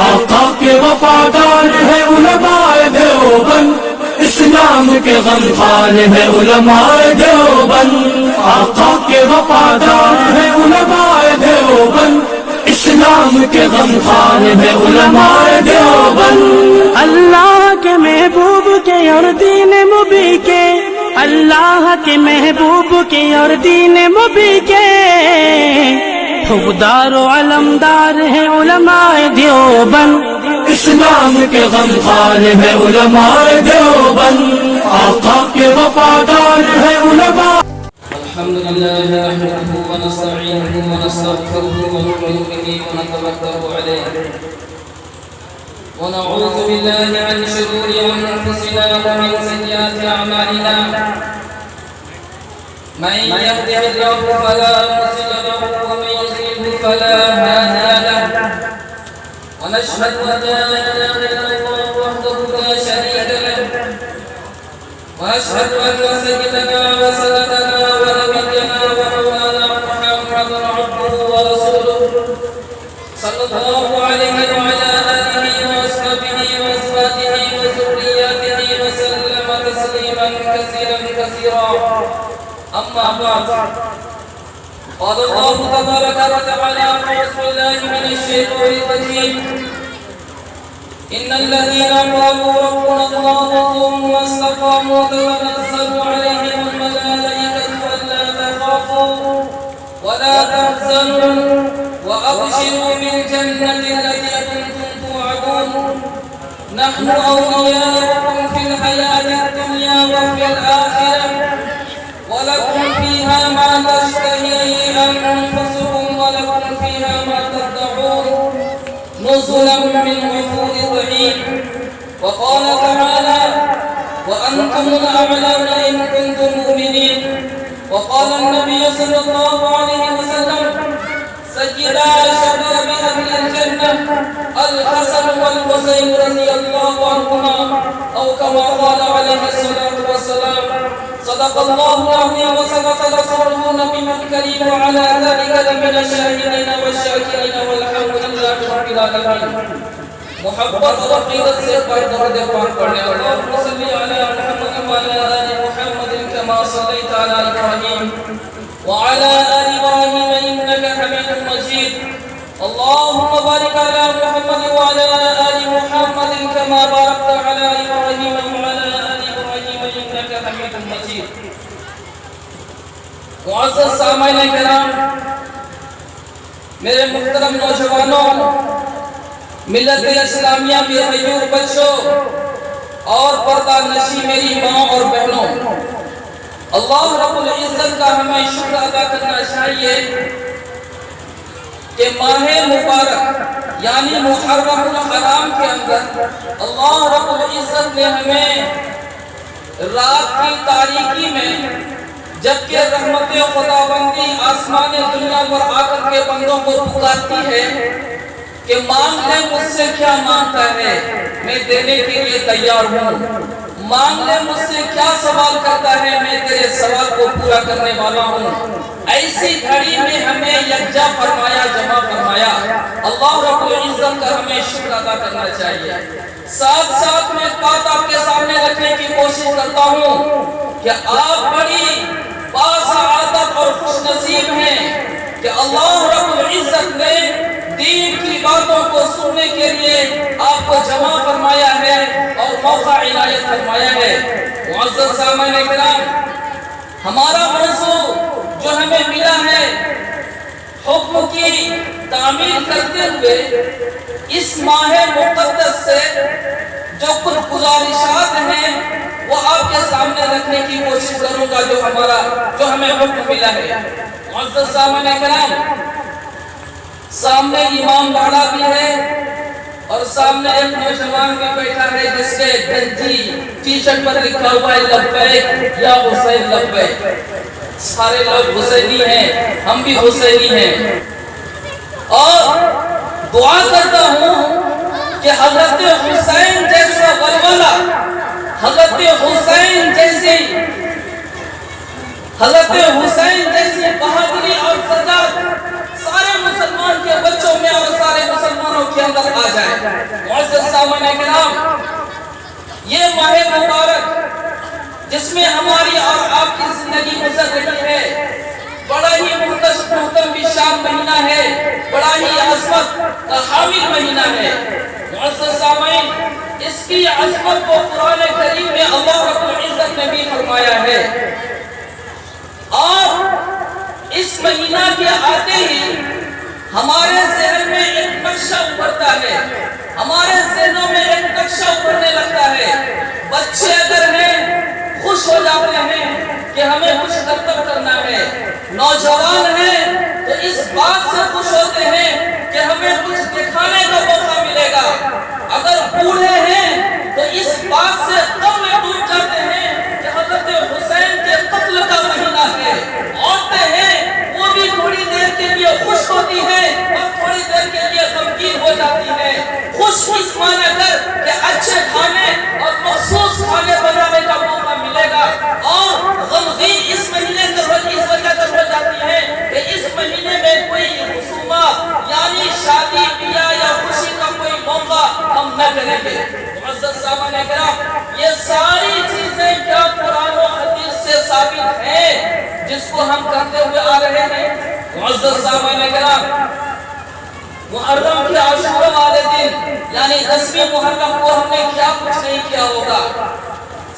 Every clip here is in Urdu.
آقا کے وفادار ہے علماء دیوبند، اسلام کے غمخوار ہے علماء دیوبند. آقا کے وفادار ہے علماء دیوبند، اسلام کے غمخوار ہے علماء دیوبند. اللہ کے محبوب کے اور دین مبی کے، اللہ کے محبوب کے اور دین مبی کے حقدار و علمدار ہے علماء دیوبند. اسلام کے غمخوار ہے علماء دیوبند. آقا کے وفادار ہے علماء. الحمد لله نحمده ونستعينه ونستغفره ونؤمن به ونتوكل عليه ونعوذ بالله من شرور انفسنا ومن سيئات اعمالنا. من يهده الله فلا مضل له ومن يضلل فلا هادي له. ونشهد ان لا اله الا الله وحده لا شريك له واشهد ان سيدنا وسندنا ونبينا ومولانا محمدا عبده ورسوله صلى الله عليه وعلى اله واصحابه وازواجه وذرياته وسلم تسليما كثيرا كثيرا. اما بعد، قال الله تبارك وتعالى: اعوذ بالله من الشيطان الرجيم. إن الذين قالوا ربنا الله ثم استقاموا تتنزل عليهم الملائكة ألا تخافوا ولا تحزنوا وأبشروا بالجنة التي كنتم توعدون. نحن أولياؤكم في الحياة الدنيا وفي الآخرة ولكم فيها ما تشتهي أنفسكم ولكم فيها ما تدعون نزلا من غفور رحيم. وقال تعالى: وأنتم الأعلون إن كنتم مؤمنين. وقال النبي صلى الله عليه وسلم: سيدا شباب أهل الجنة الحسن والحسين رضي الله عنهما، أو كما قال عليه الصلاة والسلام. صدق الله العظيم وصدق رسوله النبي الكريم، وعلى ذلك لمن الشاهدين والشاكرين والحمد لله رب العالمين. محبت اور عقیدت سے درود پاک پڑھنے اللهم صل علی محمد وعلى آل محمد كما صليت على إبراهيم وعلى آل إبراهيم إنك حميد مجيد. اللهم بارك على محمد وعلى آل محمد كما باركت على إبراهيم وعلى آل إبراهيم إنك حميد مجيد. معزز سامعین کرام، میرے محترم نوجوانوں، ملت اسلامیہ کے غیور بچوں اور پردہ نشی میری ماں اور بہنوں، اللہ رب العزت کا ہمیں شکر ادا کرنا چاہیے کہ ماہ مبارک یعنی محرم الحرام کے اندر اللہ رب العزت نے ہمیں رات کی تاریکی میں، جبکہ رحمت خداوندی آسمان دنیا پر آ کر کے بندوں کو پکارتی ہے کہ مانگ لے مجھ سے کیا مانگتا ہے، میں دینے کے لیے تیار ہوں. مانگ لے مجھ سے کیا سوال کرتا ہے، میں تیرے سوال کو پورا کرنے والا ہوں. ایسی گھڑی میں ہمیں یکجا فرمایا، جمع فرمایا. اللہ رب العزت کا ہمیں شکر ادا کرنا چاہیے. ساتھ ساتھ میں بات آپ کے سامنے رکھنے کی کوشش کرتا ہوں کہ آپ بڑی باسعادت اور خوش نصیب ہیں کہ اللہ رب العزت نے دین کی باتوں کو سننے کے لیے آپ کو جمع فرمایا ہے اور موقع عنایت فرمایا ہے. معزز سامعین کرام، ہمارا موضوع جو ہمیں ملا ہے حکم کی تعمیل کرتے ہوئے اس ماہ مقدس سے جو کچھ گزارشات ہیں وہ آپ کے سامنے رکھنے کی کوشش کروں گا جو ہمیں حکم ملا ہے. معزز سامعین کرام، سامنے امام باڑا بھی ہے اور سامنے ایک نوجوان بھی بیٹھا ہے جس کے گنجی ٹی شرٹ پر لکھا ہوا ہے لبیک یا حسین لبیک. سارے لوگ حسینی ہیں، ہم بھی حسینی ہیں، اور دعا کرتا ہوں کہ حضرت حسین جیسا ولولہ، حضرت حسین جیسی حضرت حسین جیسی بہادری اور سجاد سارے مسلمان کے بچوں میں اور سارے مسلمانوں کے اندر آ جائے۔ معزز سامعین کرام، یہ ماہ مبارک جس میں ہماری اور آپ کی زندگی گزر رہی ہے، بڑا ہی محترم بشان مہینہ ہے، بڑا ہی عظمت کا حامل مہینہ ہے۔ معزز سامعین، اس کی عظمت کو قرآن کریم میں اللہ رب العزت نے بھی فرمایا ہے۔ اور اس مہینہ کے آتے ہی ہمارے ذہن میں ایک نقشہ ابھرتا ہے، ہمارے ذہنوں میں ایک نقشہ ابھرنے لگتا ہے۔ بچے اگر ہیں خوش ہو جاتے ہیں کہ ہمیں کچھ کرتب کرنا ہے، نوجوان ہیں تو اس بات سے خوش ہوتے ہیں کہ ہمیں کچھ دکھانے کا موقع ملے گا، اگر بوڑھے ہیں تو اس بات سے غم میں ڈوب جاتے ہیں کہ حضرت حسین کے قتل کا مہینہ ہے۔ عورتیں ہیں وہ بھی تھوڑی دیر کے لیے خوش ہوتی ہیں اور تھوڑی دیر کے لیے غمگین ہو جاتی ہیں۔ خوش اس معنی کر کہ اچھے کھانے اور مخصوص کھانے بنانے کا موقع ملے گا، اور غمگین اس مہینے کے اس وجہ سے ہو جاتی ہے کہ اس مہینے میں کوئی رسومات یعنی شادی بیاہ یا خوشی کا کوئی موقع ہم نہ کریں گے۔ معزز سامعین کرام، یہ ساری چیزیں کیا قرآن و حدیث سے ثابت ہیں جس کو ہم کرتے ہوئے آ رہے ہیں؟ معزز سامعین کرام، محرم کے عاشورہ والے دن یعنی 10ویں محرم کو ہم نے کیا کچھ نہیں کیا ہوگا،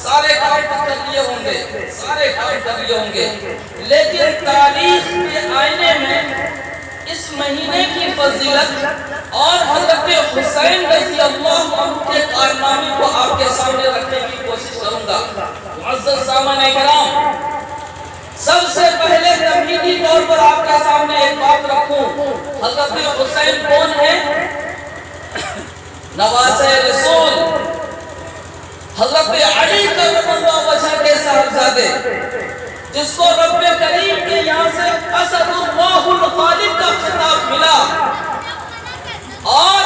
سارے کام کر لیے ہوں گے، سارے کام کر لیے ہوں گے، لیکن تاریخ کے آئینے میں اس مہینے کی فضیلت اور حضرت حسین رضی اللہ عنہ کے کارنامے کو آپ کے سامنے رکھنے کی کوشش کروں گا۔ معزز سامعین کرام، سب سے پہلے تمہیدی طور پر آپ کے سامنے ایک بات رکھوں، حضرت حسین کون ہے؟ نواسۂ رسول حضرت علی کرم اللہ وجہ کے صاحبزادے، جس کو رب کریم کے یہاں سے اسد اللہ الغالب کا خطاب ملا، اور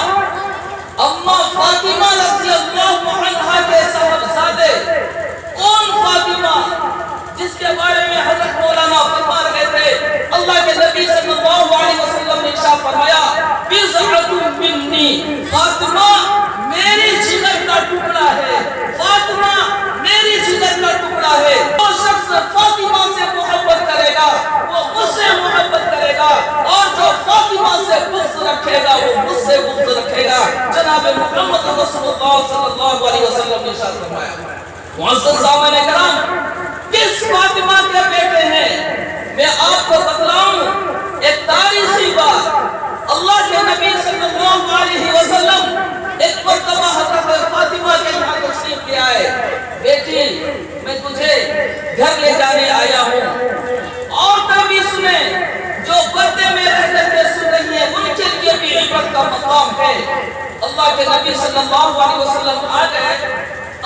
اما فاطمہ رضی اللہ عنہا کے صاحبزادے۔ کون فاطمہ؟ جس کے بارے میں حضرت مولانا فرما رہے تھے، اللہ کے نبی صلی اللہ علیہ وسلم نے ارشاد فرمایا، بضعۃ منی، فاطمہ میری جگر کا ٹکڑا ہے، فاطمہ میری جگر کا ٹکڑا ہے۔ جو شخص فاطمہ سے محبت کرے گا وہ مجھ سے محبت کرے گا، اور جو فاطمہ سے بغض رکھے گا وہ مجھ سے بغض رکھے گا۔ جناب محمد رسول اللہ صلی اللہ علیہ وسلم نے ارشاد فرمایا۔ معزز سامعین کرام، کس فاطمہ کے بیٹے ہیں؟ میں آپ کو بتلاؤں ایک تاریخی بات۔ اللہ کے نبی صلی اللہ علیہ وسلم ایک مرتبہ حضرت فاطمہ کے یہاں تشریف لے آئے، بیٹی میں تجھے گھر لے جانے آیا ہوں، عورتیں بھی سنیں، جو پردے میں رہ کر کے سن رہی ہیں ان کے لیے بھی عبرت کا مقام ہے۔ اللہ کے نبی صلی اللہ علیہ وسلم آ گئے،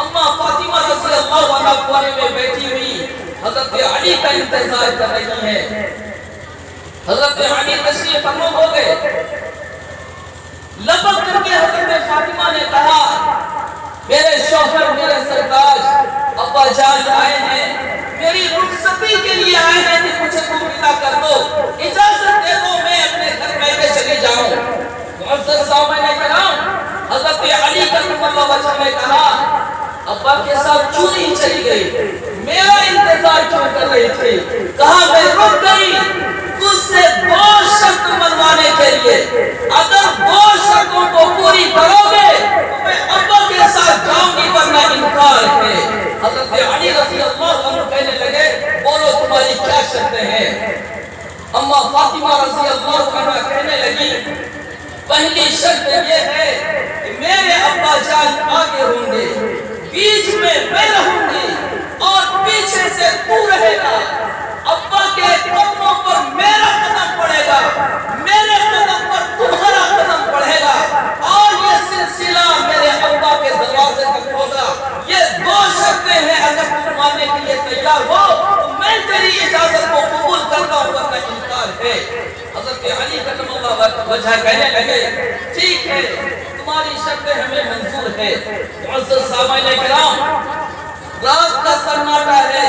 اما فاطمہ رضی اللہ عنہا کونے میں بیٹھی ہوئی حضرت علی کا انتظار کر رہی ہیں۔ حضرت علی تشریف فرما ہو گئے، لپک کر کے حضرت فاطمہ نے کہا، میرے شوہر میرے سرتاج ابا جان آئے ہیں، میری رخصتی کے لیے آئے ہیں کہ مجھے تم ودا کر دو، اجازت دے دو میں اپنے گھر میں کے چلی جاؤں۔ معزز سامعین کرام، حضرت علی کرم اللہ وجہ نے کہا، ابا کے ساتھ کیوں نہیں چلی گئی؟ میرا انتظار کیوں کر رہی تھی؟ کہا میں رک گئی تجھ سے 2 شرط منوانے کے لیے، اگر 2 شرطوں کو پوری کرو گے تو میں ابا کے ساتھ جاؤں گی، ورنہ انکار ہے۔ حضرت علی رضی اللہ عنہ کہنے لگے، بولو تمہاری کیا شرطیں ہیں؟ اما فاطمہ رضی اللہ عنہ کہنے لگی، پہلی شرط یہ ہے کہ میرے ابا جان آگے ہوں گے، بیچ میں میں رہوں گی، اور پیچھے سے تو رہے گا۔ ابا کے قدموں پر میرا قدم پڑے گا، میرے قدم پر تمہارا قدم پڑے گا، اور یہ سلسلہ میرے ابا کے دروازے تک ہوگا۔ یہ 2 شرطیں ہیں، اگر تم ماننے کے لیے تیار ہو تو میں تیری اجازت کو قبول کرتا ہوں، ورنہ انکار ہے۔ حضرت علی کرم اللہ وجہ کہنے لگے، ٹھیک ہے تمہاری شرطیں ہمیں منظور ہے۔ معزز سامعین کرام، رات کا سناٹا ہے،